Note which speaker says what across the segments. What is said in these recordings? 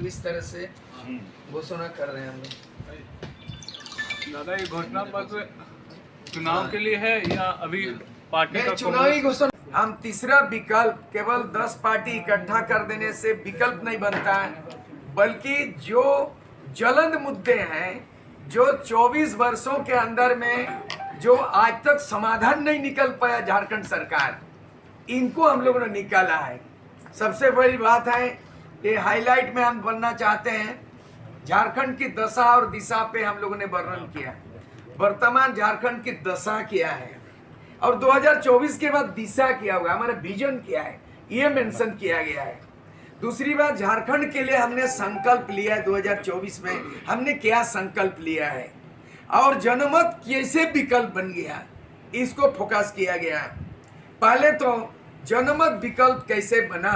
Speaker 1: इस तरह से घोषणा कर रहे हैं हम लोग।
Speaker 2: दादा, ये घोषणा पत्र चुनाव के लिए है या अभी पार्टी का
Speaker 1: चुनावी घोषणा? हम तीसरा विकल्प, केवल 10 पार्टी इकट्ठा कर देने से विकल्प नहीं बनता है, बल्कि जो ज्वलंत मुद्दे हैं, जो 24 वर्षों के अंदर में जो आज तक समाधान नहीं निकल पाया झारखंड सरकार, इनको हम लोगों ने निकाला है। सबसे बड़ी बात है, ये हाईलाइट में हम बनना चाहते हैं, झारखंड की दशा और दिशा पे हम लोगों ने वर्णन किया है। वर्तमान झारखंड की दशा क्या है और 2024 के बाद दिशा क्या होगा, हमारा विजन क्या है, ये मेंशन किया गया है। दूसरी बात, झारखंड के लिए हमने संकल्प लिया है। 2024 में हमने क्या संकल्प लिया है और जनमत कैसे विकल्प बन गया, इसको फोकस किया गया है। पहले तो जनमत विकल्प कैसे बना,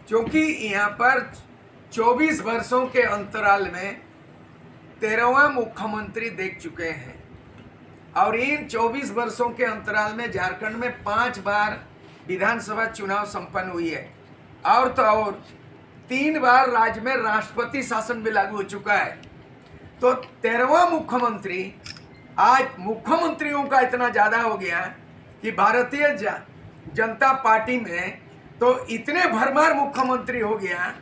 Speaker 1: क्योंकि यहाँ पर 24 वर्षों के अंतराल में 13वां मुख्यमंत्री देख चुके हैं और इन 24 वर्षों के अंतराल में झारखंड में 5 बार विधानसभा चुनाव संपन्न हुई है और तो और 3 बार राज्य में राष्ट्रपति शासन भी लागू हो चुका है। तो 13वां मुख्यमंत्री, आज मुख्यमंत्रियों का इतना ज्यादा हो गया कि भारतीय जनता पार्टी में तो इतने भरमार मुख्यमंत्री हो गया।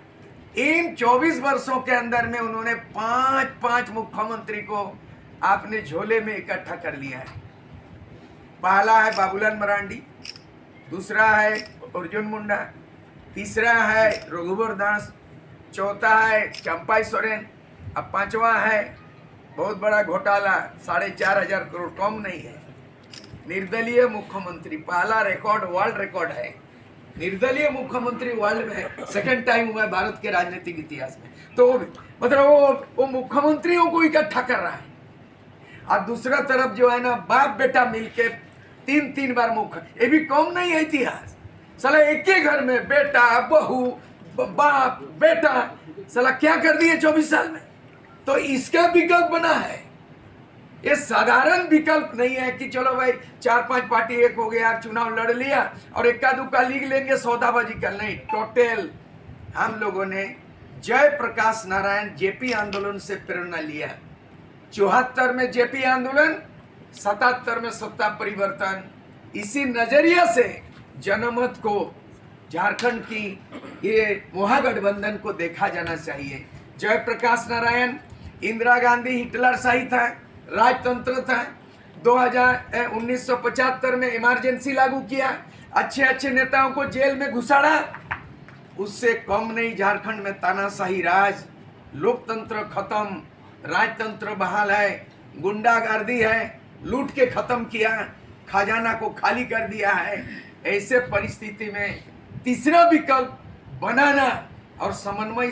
Speaker 1: इन 24 वर्षों के अंदर में उन्होंने 5 मुख्यमंत्री को आपने झोले में इकट्ठा कर लिया है। पहला है बाबूलाल मरांडी, दूसरा है अर्जुन मुंडा, तीसरा है रघुवर दास, चौथा है चंपाई सोरेन, अब 5वां है बहुत बड़ा घोटाला 4,500 करोड़, कम नहीं है, निर्दलीय मुख्यमंत्री। पहला रिकॉर्ड, वर्ल्ड रिकॉर्ड है, निर्दलीय मुख्यमंत्री वर्ल्ड में सेकंड टाइम हुआ है भारत के राजनीतिक इतिहास में। तो मतलब वो मुख्यमंत्रियों को इकट्ठा कर रहा है। और दूसरा तरफ जो है ना, बाप बेटा मिलके 3 बार मुख्य, ये भी कम नहीं है इतिहास। साला एक ही घर में बेटा बहू बाप बेटा, साला क्या कर दिए 24 साल में। तो इसका विकल्प बना है। ये साधारण विकल्प नहीं है कि चलो भाई 4-5 पार्टी एक हो गया, चुनाव लड़ लिया और इक्का दुक्का लीग लेंगे, सौदाबाजी कर। नहीं, टोटल हम लोगों ने जय प्रकाश नारायण जेपी आंदोलन से प्रेरणा लिया। 74 में जेपी आंदोलन, 77 में सत्ता परिवर्तन। इसी नजरिया से जनमत को, झारखंड की ये महागठबंधन को देखा जाना चाहिए। जय प्रकाश नारायण, इंदिरा गांधी हिटलर शाही था, राजतंत्र था। 1975 में इमरजेंसी लागू किया, अच्छे नेताओं को जेल में घुसाड़ा। उससे कम नहीं, झारखंड में तानाशाही राज, लोकतंत्र खत्म, राजतंत्र बहाल है, गुंडागर्दी है, लूट के खत्म किया, खजाना को खाली कर दिया है। ऐसे परिस्थिति में तीसरा विकल्प बनाना और समन्वय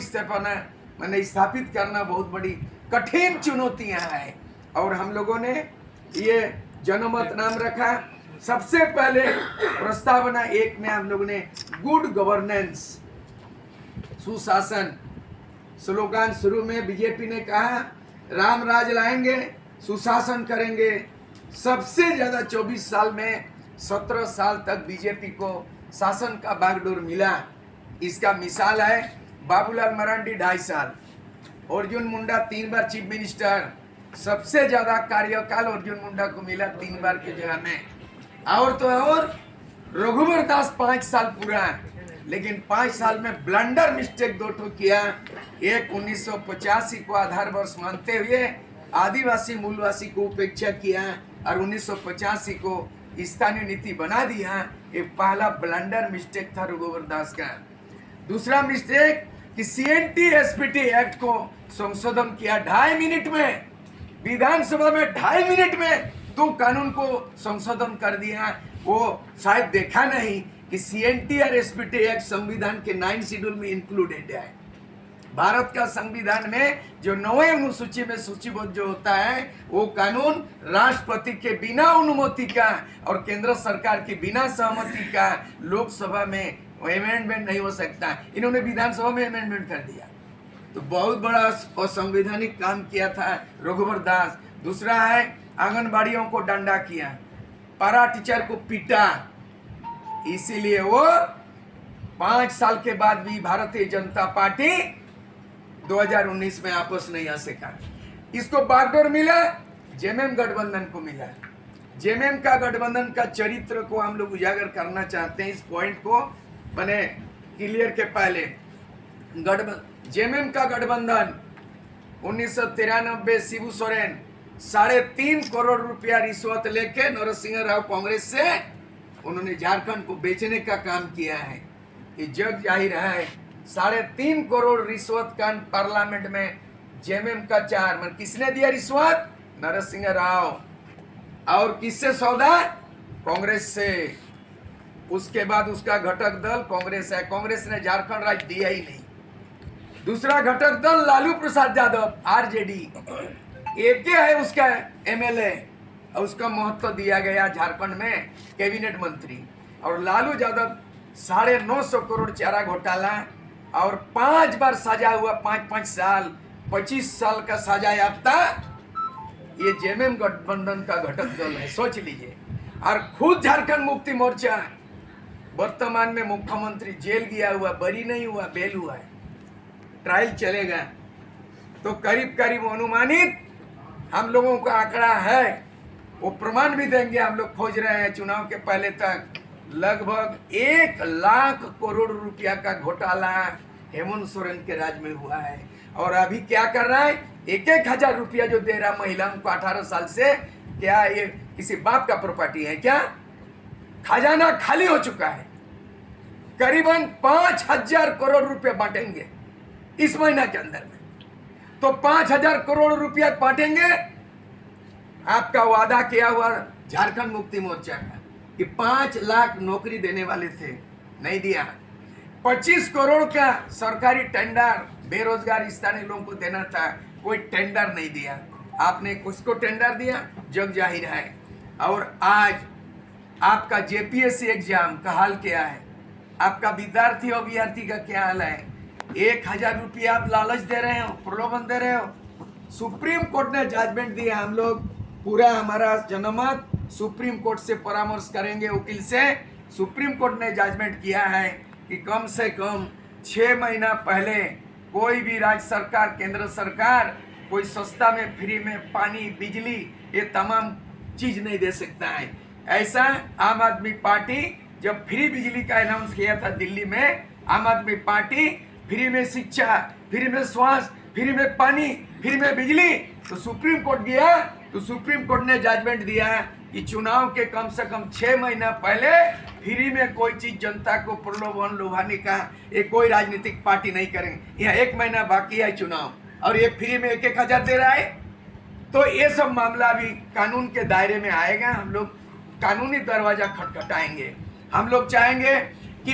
Speaker 1: स्थापित करना बहुत बड़ी कठिन चुनौतियां हैं और हम लोगों ने ये जनमत नाम रखा। सबसे पहले प्रस्तावना 1 में हम लोगों ने गुड गवर्नेंस, सुशासन, स्लोगन शुरू में बीजेपी ने कहा राम राज लाएंगे, सुशासन करेंगे। सबसे ज्यादा 24 साल में 17 साल तक बीजेपी को शासन का बागडोर मिला। इसका मिसाल है बाबूलाल मरांडी 2.5 साल, अर्जुन मुंडा 3 बार चीफ मिनिस्टर। सबसे ज्यादा कार्यकाल अर्जुन मुंडा को मिला 3 बार की जगह में। और तो और रघुवर दास 5 साल पूरा, लेकिन 5 साल में ब्लंडर मिस्टेक 2 ठो किया। एक 1985 को आधार वर्ष मानते हुए आदिवासी मूलवासी को उपेक्षा किया और 1985 को स्थानीय नीति बना दिया। ये पहला ब्लंडर मिस्टेक था रघुवर दास का। दूसरा मिस्टेक कि CNT SPT एक्ट को संशोधन किया 2.5 मिनट में, विधानसभा में 2.5 मिनट में 2 कानून को संशोधन कर दिया। वो शायद देखा नहीं कि CNT और SPT एक्ट संविधान के 9 शेड्यूल में इंक्लूडेड है। भारत का संविधान में जो 9वें अनुसूची में सूचीबद्ध जो होता है, वो कानून राष्ट्रपति के बिना अनुमति का और केंद्र सरकार की बिना सहमति का लोकसभा में अमेंडमेंट नहीं हो सकता। इन्होंने विधानसभा में अमेंडमेंट कर दिया, तो बहुत बड़ा असंवैधानिक काम किया था रघुवर दास। दूसरा है आंगनबाड़ियों को डंडा किया, पारा टीचर को पीटा, इसीलिए वो 5 साल के बाद भी भारतीय जनता पार्टी 2019 में आपस नहीं आ सका। इसको बागडोर मिला, जेएमएम गठबंधन को मिला। जेएमएम का गठबंधन का चरित्र को हम लोग उजागर करना चाहते हैं। इस पॉइंट को बने क्लियर के पहले जेएमएम का गठबंधन 1993 शिबू सोरेन 3.5 करोड़ रुपया रिश्वत लेके नरसिंह राव कांग्रेस से उन्होंने झारखंड को बेचने का काम किया है। ये जग जाहिर है। 3.5 करोड़ रिश्वत का पार्लियामेंट में जेएमएम का चेयरमैन किसने दिया रिश्वत? नरसिंह राव। और किससे सौदा? कांग्रेस से। उसके बाद उसका घटक दल कांग्रेस है। कांग्रेस ने झारखंड राज्य दिया ही नहीं। दूसरा घटक दल लालू प्रसाद यादव आरजेडी, एक ही है उसका एमएलए, और उसका महत्व दिया गया झारखंड में कैबिनेट मंत्री। और लालू यादव 950 करोड़ चारा घोटाला और 5 बार सजा हुआ, 5-5 साल, 25 साल का सजा याफ्ता ये जेएमएम गठबंधन का घटक दल है। सोच लीजिए। और खुद झारखंड मुक्ति मोर्चा वर्तमान में मुख्यमंत्री जेल गया हुआ, बरी नहीं हुआ, बेल हुआ है, ट्रायल चलेगा। तो करीब करीब अनुमानित हम लोगों का आंकड़ा है, वो प्रमाण भी देंगे, हम लोग खोज रहे हैं चुनाव के पहले तक, लगभग 1 लाख करोड़ रुपया का घोटाला हेमंत सोरेन के राज में हुआ है। और अभी क्या कर रहा है? 1-1 हजार रुपया जो दे रहा महिलाओं को 18 साल से, क्या ये किसी बाप का प्रॉपर्टी है क्या? खजाना खाली हो चुका है। करीबन 5,000 करोड़ रुपया बांटेंगे इस महीना के अंदर में। तो 5,000 करोड़ रुपया बांटेंगे। आपका वादा किया हुआ झारखंड मुक्ति मोर्चा का कि 5 लाख नौकरी देने वाले थे, नहीं दिया। 25 करोड़ का सरकारी टेंडर बेरोजगार स्थानीय लोगों को देना था, कोई टेंडर नहीं दिया। आपने किसको टेंडर दिया? जग जाहिर है। और आज आपका जेपीएससी एग्जाम का हाल क्या है? आपका विद्यार्थी और अभ्यर्थी का क्या हाल है? 1,000 रुपया आप लालच दे रहे हो, प्रलोभन दे रहे हो। सुप्रीम कोर्ट ने जजमेंट दिया। हम लोग पूरा हमारा जनमत सुप्रीम कोर्ट से परामर्श करेंगे, वकील से। सुप्रीम कोर्ट ने जजमेंट किया है कि कम से कम 6 महीना पहले कोई भी राज्य सरकार, केंद्र सरकार कोई सस्ता में फ्री में पानी, बिजली, ये तमाम चीज नहीं दे सकता है। ऐसा आम आदमी पार्टी जब फ्री बिजली का अनाउंस किया था दिल्ली में, आम आदमी पार्टी फ्री में शिक्षा, फ्री में स्वास्थ्य, फ्री में पानी, फ्री में बिजली, तो सुप्रीम कोर्ट गया तो सुप्रीम कोर्ट ने जजमेंट दिया कि चुनाव के कम से कम 6 महीना पहले फ्री में कोई चीज जनता को प्रलोभन लुभाने का ये कोई राजनीतिक पार्टी नहीं करेंगे। यहाँ 1 महीना बाकी है चुनाव और ये फ्री में 1-1 हजार दे रहा है। तो ये सब मामला भी कानून के दायरे में आएगा। हम लोग कानूनी दरवाजा खटखटाएंगे। हम लोग चाहेंगे कि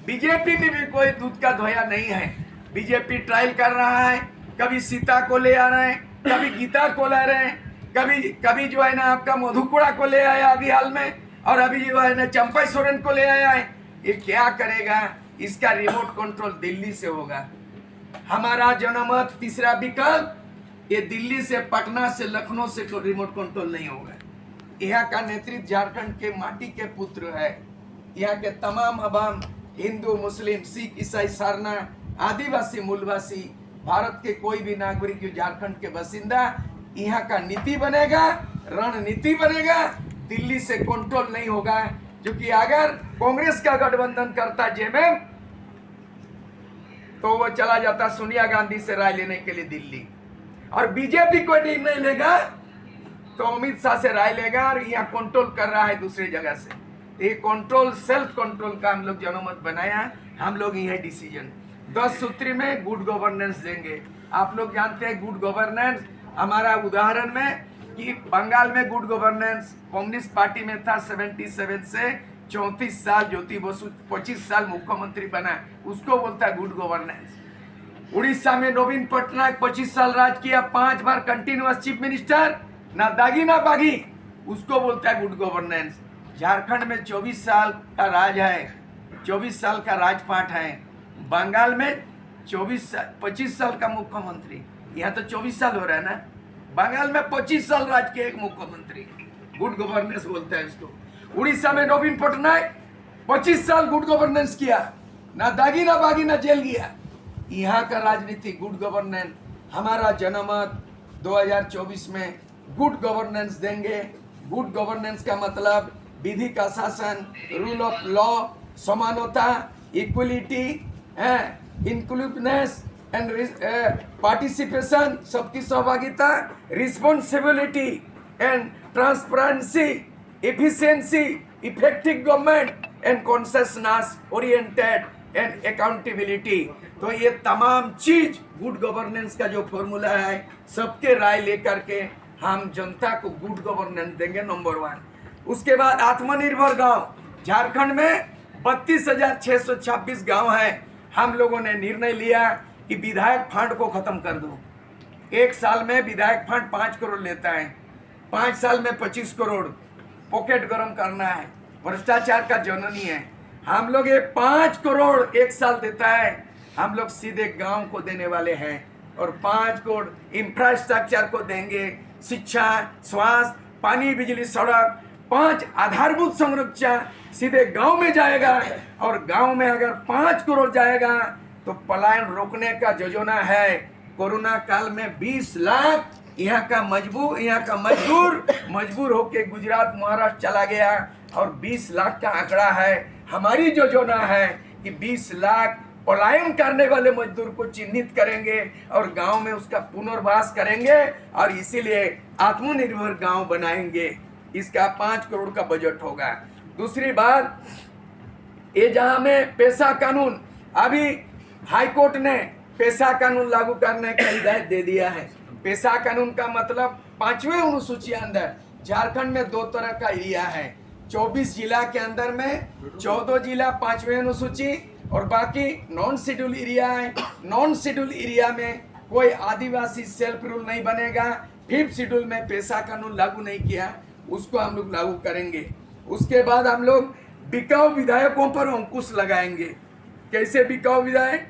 Speaker 1: बीजेपी में भी कोई दूध का धोया नहीं है। बीजेपी ट्रायल कर रहा है, कभी सीता को ले आ रहे हैं, कभी गीता को ले रहे हैं, कभी जो है ना आपका मधुकुड़ा को ले आया अभी हाल में, और अभी जो है ना चंपा सोरेन को ले आया है। ये क्या करेगा? इसका रिमोट कंट्रोल दिल्ली से होगा। हमारा जनमत तीसरा विकल्प, ये दिल्ली से, पटना से, लखनऊ से तो रिमोट कंट्रोल नहीं होगा। यहाँ का नेतृत्व झारखंड के माटी के पुत्र है। यहाँ के तमाम अवाम, हिंदू, मुस्लिम, सिख, ईसाई, सारना, आदिवासी, मूलवासी, भारत के कोई भी नागरिक जो झारखंड के बासिंदा, यहाँ का नीति बनेगा, रणनीति बनेगा। दिल्ली से कंट्रोल नहीं होगा। जो कि अगर कांग्रेस का गठबंधन करता जेएमएम, तो वो चला जाता सोनिया गांधी से राय लेने के लिए दिल्ली, और बीजेपी कोई निर्णय लेगा तो अमित शाह से राय लेगा, और यहाँ कंट्रोल कर रहा है दूसरी जगह से। ये कंट्रोल, सेल्फ कंट्रोल का हम लोग जनमत बनाया। हम लोग यह डिसीजन 10 सूत्री में गुड गवर्नेंस देंगे। आप लोग जानते हैं गुड गवर्नेंस हमारा उदाहरण में कि बंगाल में गुड गवर्नेंस कम्युनिस्ट पार्टी में था 77 से 34 साल, ज्योति बसु 25 साल मुख्यमंत्री बना, उसको बोलता है गुड गवर्नेंस। उड़ीसा में नवीन पटनायक 25 साल राज किया, 5 बार कंटिन्यूअस चीफ मिनिस्टर, ना दागी ना बागी, उसको बोलता है गुड गवर्नेंस। झारखंड में 24 साल का राज है, 24 साल का राजपाट है। बंगाल में 25 साल का मुख्यमंत्री, यहाँ तो 24 साल हो रहा है ना। बंगाल में 25 साल राज के एक मुख्यमंत्री, गुड गवर्नेंस बोलता है इसको। उड़ीसा में नवीन पटनायक 25 साल गुड गवर्नेंस किया, ना दागी ना बागी ना जेल गया। यहाँ का राजनीति गुड गवर्नेंस, हमारा जनमत 2024 में गुड गवर्नेंस देंगे। गुड गवर्नेंस का मतलब विधि का शासन, रूल ऑफ लॉ, समानता, इक्वलिटी, इंक्लूसिवनेस एंड पार्टिसिपेशन, सबकी सहभागिता, responsibility and transparency, efficiency, effective government and consciousness oriented and accountability. तो ये तमाम चीज गुड गवर्नेंस का जो फॉर्मूला है, सबके राय लेकर के हम जनता को गुड गवर्नेंस देंगे, नंबर 1। उसके बाद आत्मनिर्भर गांव, झारखंड में 32,626 गांव हैं। हम लोगों ने निर्णय लिया कि विधायक फंड को खत्म कर दो। एक साल में विधायक फंड 5 करोड़ लेता है, 5 साल में 25 करोड़ पॉकेट गरम करना है, भ्रष्टाचार का जननी है। हम लोग ये 5 करोड़ एक साल देता है, हम लोग सीधे गांव को देने वाले हैं और 5 करोड़ इंफ्रास्ट्रक्चर को देंगे। शिक्षा, स्वास्थ्य, पानी, बिजली, सड़क, 5 आधारभूत संरचना सीधे गांव में जाएगा। और गांव में अगर 5 करोड़ जाएगा तो पलायन रोकने का योजना है। कोरोना काल में 20 लाख यहाँ का मजबूर होके गुजरात, महाराष्ट्र चला गया और 20 लाख का आंकड़ा है। हमारी योजना है कि 20 लाख पलायन करने वाले मजदूर को चिन्हित करेंगे और गांव में उसका पुनर्वास करेंगे और इसीलिए आत्मनिर्भर गांव बनाएंगे। इसका 5 करोड़ का बजट होगा। दूसरी बात, ये जहां में पेशा कानून, अभी हाईकोर्ट ने पेशा कानून लागू करने का हिदायत दे दिया है। पेशा कानून का मतलब 5वें अनुसूची अंदर झारखंड में 2 तरह का एरिया है। 24 जिला के अंदर में 14 जिला 5वें अनुसूची और बाकी नॉन शेड्यूल एरिया है। नॉन शेड्यूल एरिया में कोई आदिवासी सेल्फ रूल नहीं बनेगा। 5th शेड्यूल में पेशा कानून लागू नहीं किया, उसको हम लोग लागू करेंगे। उसके बाद हम लोग बिकाऊ विधायकों पर अंकुश लगाएंगे। कैसे बिकाऊ विधायक?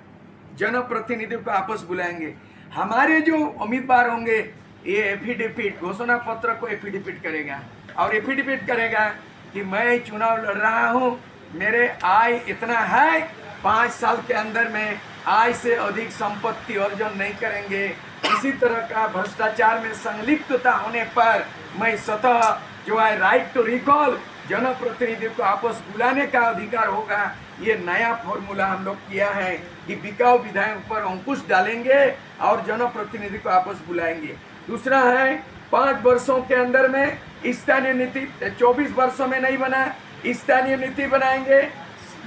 Speaker 1: जनप्रतिनिधियों को आपस बुलाएंगे। हमारे जो उम्मीदवार होंगे, ये एफिडेविट, घोषणा पत्र को एफिडेविट करेगा और एफिडेविट करेगा कि मैं चुनाव लड़ रहा हूँ, मेरे आय इतना है, 5 साल के अंदर में आय से अधिक संपत्ति अर्जन नहीं करेंगे। इसी तरह का भ्रष्टाचार में संलिप्तता होने पर मैं स्वतः जो है राइट टू रिकॉल, जनप्रतिनिधि को आपस बुलाने का अधिकार होगा। ये नया फॉर्मूला हम लोग किया है कि बिकाऊ विधायक पर अंकुश डालेंगे और जनप्रतिनिधि को आपस बुलाएंगे। दूसरा है 5 वर्षों के अंदर में स्थानीय नीति, 24 वर्षों में नहीं बना, स्थानीय नीति बनाएंगे,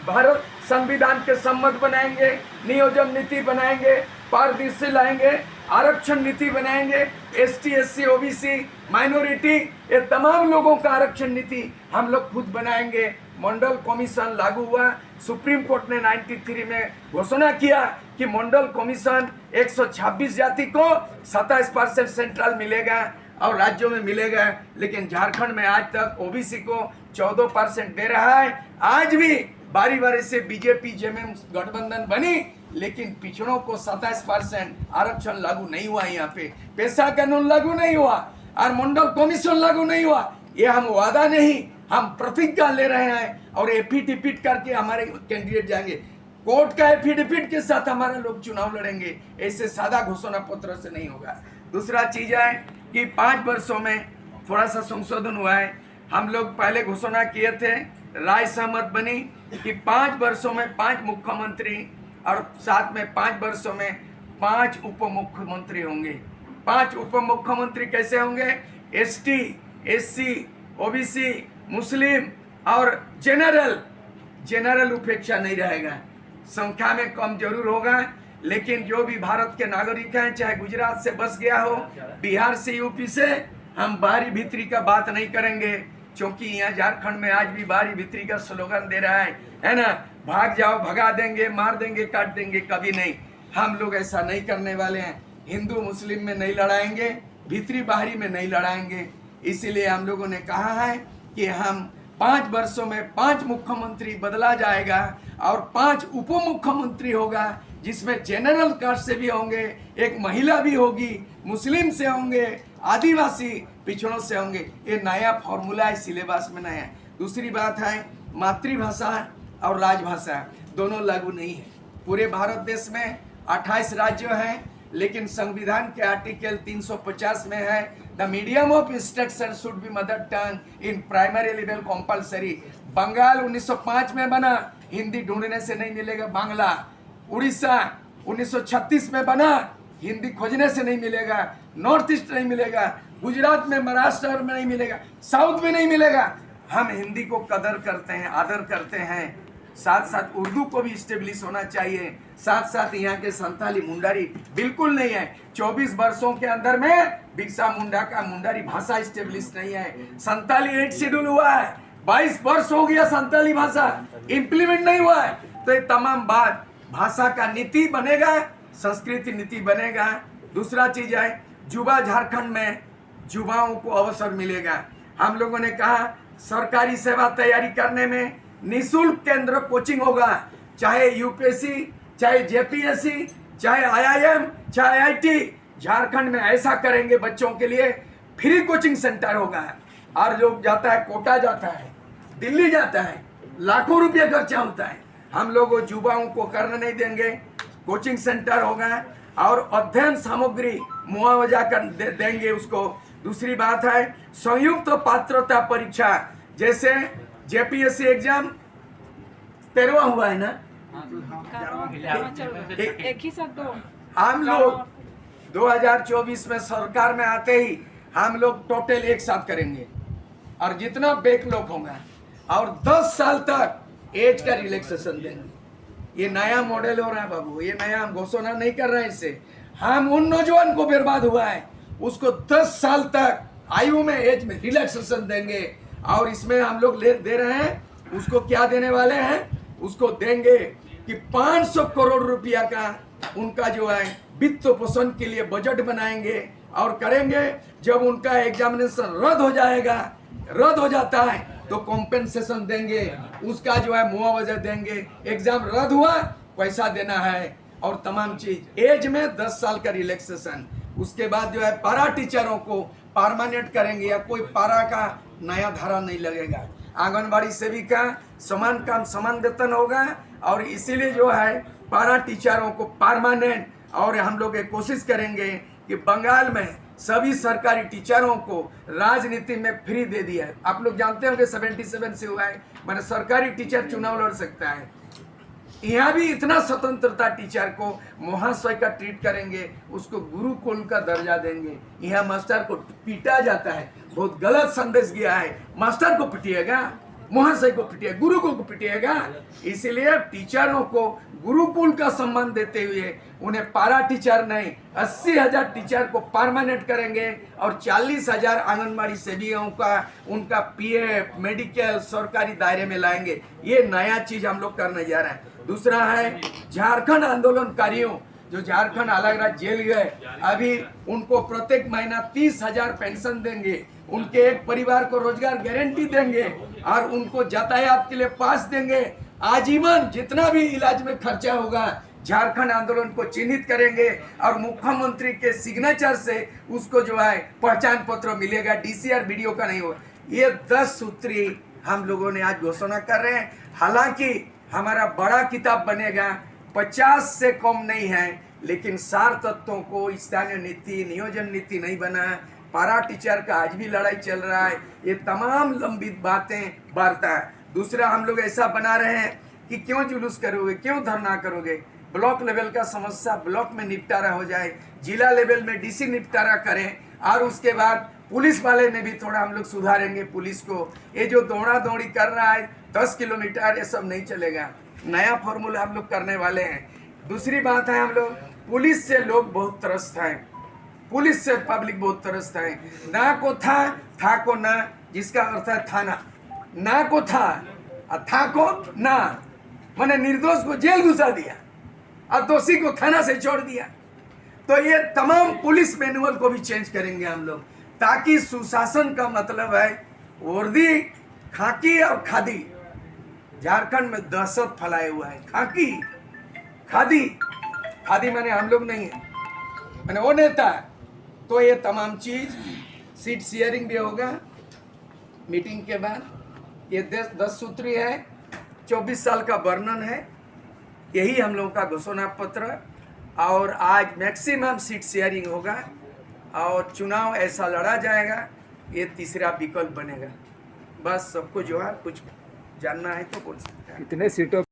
Speaker 1: भारत संविधान के सम्मत बनाएंगे, नियोजन नीति बनाएंगे, पारदर्शी लाएंगे, आरक्षण नीति बनाएंगे, ST SC OBC माइनॉरिटी, ये तमाम लोगों का आरक्षण नीति हम लोग खुद बनाएंगे। मंडल कमीशन लागू हुआ। सुप्रीम कोर्ट ने 93 में घोषणा किया कि मंडल कमीशन 126 जाति को 27% सेंट्रल मिलेगा और राज्यों में मिलेगा, लेकिन झारखंड में आज तक OBC को 14% दे रहा है। आज भी बारी बारी से बीजेपी जेएमएम गठबंधन बनी, लेकिन पिछड़ों को 27% आरक्षण लागू नहीं हुआ। यहाँ पे पेशा कानून लागू नहीं हुआ और मंडल कमीशन लागू नहीं हुआ। ये हम वादा नहीं, हम प्रतिज्ञा ले रहे हैं और एफिडेविट करके हमारे कैंडिडेट जाएंगे। कोर्ट का एफिडेविट के साथ हमारे लोग चुनाव लड़ेंगे, ऐसे सादा घोषणा पत्र से नहीं होगा। दूसरा चीज है कि 5 वर्षों में थोड़ा सा संशोधन हुआ है। हम लोग पहले घोषणा किए थे, राय सहमत बनी कि 5 वर्षों में 5 मुख्यमंत्री और साथ में 5 वर्षों में 5 उप मुख्यमंत्री होंगे। 5 उप मुख्यमंत्री कैसे होंगे? ST SC OBC मुस्लिम और जनरल उपेक्षा नहीं रहेगा। संख्या में कम जरूर होगा, लेकिन जो भी भारत के नागरिक हैं, चाहे गुजरात से बस गया हो, बिहार से, यूपी से, हम बाहरी भीतरी का बात नहीं करेंगे, क्योंकि यहाँ झारखंड में आज भी बाहरी भीतरी का स्लोगन दे रहा है ना, भाग जाओ, भगा देंगे, मार देंगे, काट देंगे। कभी नहीं, हम लोग ऐसा नहीं करने वाले हैं। हिंदू मुस्लिम में नहीं लड़ाएंगे, भीतरी बाहरी में नहीं लड़ाएंगे। इसीलिए हम लोगों ने कहा है कि हम 5 वर्षों में 5 मुख्यमंत्री बदला जाएगा और 5 उप मुख्यमंत्री होगा, जिसमें जनरल कास्ट से भी होंगे, एक महिला भी होगी, मुस्लिम से होंगे, आदिवासी पिछड़ों से होंगे। ये नया फॉर्मूला है, सिलेबस में नया है। दूसरी बात है, मातृभाषा और राजभाषा दोनों लागू नहीं है। पूरे भारत देश में 28 राज्य हैं, लेकिन संविधान के आर्टिकल 350 में है the medium of instruction should be mother tongue in primary level compulsory. Bengal 1905 में बना, हिंदी ढूंढने से नहीं मिलेगा बांग्ला। उड़ीसा 1936 में बना, हिंदी खोजने से नहीं मिलेगा। नॉर्थ ईस्ट नहीं मिलेगा, गुजरात में, महाराष्ट्र में नहीं मिलेगा, साउथ में नहीं मिलेगा। हम हिंदी को कदर करते हैं, आदर करते हैं। साथ साथ उर्दू को भी स्टेब्लिश होना चाहिए। साथ साथ यहाँ के संथाली मुंडारी बिल्कुल नहीं है। 24 वर्षों के अंदर में बिरसा मुंडा का मुंडारी भाषा स्टेब्लिश नहीं है। संथाली 8 शेड्यूल हुआ है, 22 वर्ष हो गया संथाली भाषा इम्प्लीमेंट नहीं हुआ है। तो ये तमाम बात भाषा का नीति बनेगा, संस्कृति नीति बनेगा। दूसरा चीज है युवा झारखंड में युवाओं को अवसर मिलेगा। हम लोगों ने कहा सरकारी सेवा तैयारी करने में निःशुल्क केंद्र कोचिंग होगा, चाहे यूपीएससी, चाहे जेपीएससी, चाहे आईआईएम, चाहे आईआईटी। झारखंड में ऐसा करेंगे, बच्चों के लिए फ्री कोचिंग सेंटर होगा। और जो जाता है कोटा जाता है, दिल्ली जाता है, लाखों रुपये खर्चा होता है। हम लोग युवाओं को करने नहीं देंगे। कोचिंग सेंटर होगा और अध्ययन सामग्री मुआवजा कर देंगे उसको। दूसरी बात है संयुक्त पात्रता परीक्षा, जैसे जेपीएससी एग्जाम 13वां हुआ है ना,
Speaker 3: एक ही साथ दो।
Speaker 1: हम लोग 2024 में सरकार में आते ही हम लोग टोटल एक साथ करेंगे और जितना बैकलॉग होगा और 10 साल तक एज का रिलैक्सेशन देंगे। ये नया मॉडल हो रहा है बाबू, ये नया हम घोषणा नहीं कर रहे हैं। इससे हम उन नौजवान को बर्बाद हुआ है उसको 10 साल तक आयु में, एज में रिलैक्सेशन देंगे। और इसमें हम लोग दे रहे हैं, उसको क्या देने वाले हैं, उसको देंगे कि 500 करोड़ रुपया का उनका जो है वित्त पोषण के लिए बजट बनाएंगे और करेंगे। जब उनका एग्जामिनेशन रद्द हो जाएगा, रद्द हो जाता है तो कॉम्पेंसेशन देंगे, उसका जो है मुआवजा देंगे। एग्जाम रद्द हुआ, पैसा देना है और तमाम चीज। एज में 10 साल का रिलैक्सेशन। उसके बाद जो है पारा टीचरों को परमानेंट करेंगे या कोई पारा का नया धारा नहीं लगेगा। आंगनबाड़ी सेविका समान काम समान वेतन होगा और इसीलिए जो है पारा टीचरों को परमानेंट। और हम लोग ये कोशिश करेंगे कि बंगाल में सभी सरकारी टीचरों को राजनीति में फ्री दे दिया है। आप लोग जानते होंगे 77 से हुआ है, मैंने सरकारी टीचर चुनाव लड़ सकता है। यहाँ भी इतना स्वतंत्रता, टीचर को महाशय का ट्रीट करेंगे, उसको गुरुकुल का दर्जा देंगे। यहाँ मास्टर को पीटा जाता है, बहुत गलत संदेश गया है। मास्टर को पिटिएगा, महाशय को पिटिएगा, गुरु को पिटिएगा। इसीलिए टीचरों को गुरुकुल का सम्मान देते हुए उन्हें पारा टीचर नहीं 80,000 टीचर को परमानेंट करेंगे और 40,000 आंगनबाड़ी सेविकाओं का उनका पीएफ मेडिकल सरकारी दायरे में लाएंगे। ये नया चीज हम लोग करने जा रहे हैं। दूसरा है झारखंड आंदोलनकारियों जो झारखंड अलग राज्य जेल गए, अभी उनको प्रत्येक महीना 30,000 पेंशन देंगे, उनके एक परिवार को रोजगार गारंटी देंगे और उनको यातायात के लिए पास देंगे। आजीवन जितना भी इलाज में खर्चा होगा झारखंड आंदोलन को चिन्हित करेंगे और मुख्यमंत्री के सिग्नेचर से उसको जो है पहचान पत्र मिलेगा, डीसीआर वीडियो का नहीं होगा। ये 10 सूत्री हम लोगों ने आज घोषणा कर रहे हैं। हालांकि हमारा बड़ा किताब बनेगा, 50 से कम नहीं है, लेकिन सार तत्वों को स्थानीय नीति, नियोजन नीति नहीं बना। पारा टीचर का आज भी लड़ाई चल रहा है। ये तमाम लंबित बातें वार्ता है। दूसरा हम लोग ऐसा बना रहे हैं कि क्यों जुलूस करोगे, क्यों धरना करोगे, ब्लॉक लेवल का समस्या ब्लॉक में निपटारा हो जाए, जिला लेवल में डीसी निपटारा करें और उसके बाद पुलिस वाले में भी थोड़ा हम लोग सुधारेंगे पुलिस को। ये जो दौड़ा दौड़ी कर रहा है 10 किलोमीटर, ये सब नहीं चलेगा। नया फॉर्मूला हम लोग करने वाले हैं। दूसरी बात है, हम लोग पुलिस से लोग बहुत त्रस्त हैं, पुलिस से पब्लिक बहुत त्रस्त है। ना को था को ना, जिसका अर्थ है थाना। ना को था को ना, मैंने निर्दोष को जेल घुसा दिया और दोषी को थाना से छोड़ दिया। तो ये तमाम पुलिस मैनुअल को भी चेंज करेंगे हम लोग, ताकि सुशासन का मतलब है वर्दी, खाकी और खादी। झारखंड में दहशत फैलाए हुआ है। खाकी, खादी, खादी मैंने हम लोग नहीं है, मैंने वो नेता है। तो ये तमाम चीज, सीट शेयरिंग भी होगा मीटिंग के बाद। ये 10 सूत्री है, 24 साल का वर्णन है। यही हम लोगों का घोषणा पत्र और आज मैक्सिमम सीट शेयरिंग होगा और चुनाव ऐसा लड़ा जाएगा, ये तीसरा विकल्प बनेगा। बस सबको जो है कुछ जानना है तो बोल सकते हैं।
Speaker 3: कितने सीटों